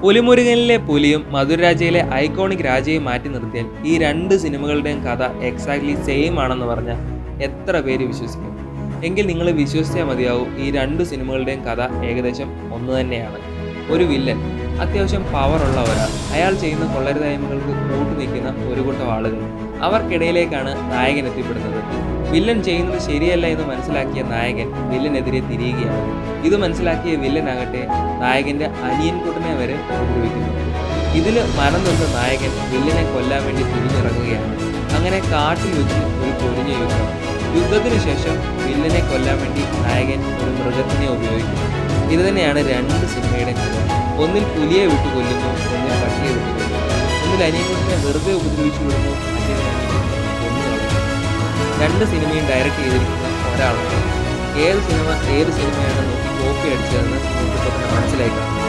പുലിമുരുകനിലെ പുലിയും മധുരരാജയിലെ iconic രാജയും മാറ്റി നിർത്തിയാൽ ഈ രണ്ട് സിനിമകളുടെയും കഥ എക്സാക്ട്ലി സെയിം ആണെന്ന് പറഞ്ഞാൽ എത്ര പേര് വിശ്വസിക്കും? എങ്കിൽ നിങ്ങൾ വിശ്വസിച്ചാൽ മതിയാവും, ഈ രണ്ട് സിനിമകളുടെയും കഥ ഏകദേശം ഒന്ന് തന്നെയാണ്. ഒരു വില്ലൻ, അത്യാവശ്യം പവറുള്ള ഒരാൾ, അയാൾ ചെയ്യുന്ന കൊള്ളരുതായ്മകൾക്ക് കൂട്ടു നിൽക്കുന്ന ഒരു കൂട്ടം ആളുകൾ, അവർക്കിടയിലേക്കാണ് നായകൻ എത്തിപ്പെടുന്നത്. വില്ലൻ ചെയ്യുന്നത് ശരിയല്ല എന്ന് മനസ്സിലാക്കിയ നായകൻ വില്ലനെതിരെ തിരിയുകയാണ്. ഇത് മനസ്സിലാക്കിയ വില്ലനാകട്ടെ നായകന്റെ അനിയൻകുട്ടനെ വരെ ഉപദ്രവിക്കുന്നു. ഇതിൽ മനം നിന്ന് നായകൻ വില്ലനെ കൊല്ലാൻ വേണ്ടി തിരിഞ്ഞിറങ്ങുകയാണ്. അങ്ങനെ കാട്ടിൽ വെച്ച് ഒരു പൊരിഞ്ഞ യുദ്ധം. യുദ്ധത്തിന് ശേഷം വില്ലനെ കൊല്ലാൻ വേണ്ടി നായകൻ ഒരു മൃഗത്തിനെ ഉപയോഗിക്കുന്നു. ഇത് തന്നെയാണ് രണ്ട് സിനിമയുടെ കഥ. ഒന്നിൽ പുലിയെ വിട്ടു കൊല്ലുന്നു, ഒന്നിൽ പട്ടിയെ വിട്ടു കൊല്ലുന്നു. ഒന്നിൽ അനിയൻകുട്ടനെ വെറുതെ ഉപദ്രവിച്ചു വിടുന്നു, മറ്റേതിൽ അനിയൻകുട്ടനെ കൊന്നു കളയുന്നു. രണ്ട് സിനിമയും ഡയറക്റ്റ് ചെയ്തിരിക്കുന്ന ഒരാളാണ്. ഏത് സിനിമയാണ് നോക്കി കോപ്പി അടിച്ചതെന്ന് നിങ്ങൾക്ക് തന്നെ മനസ്സിലായി കാണും.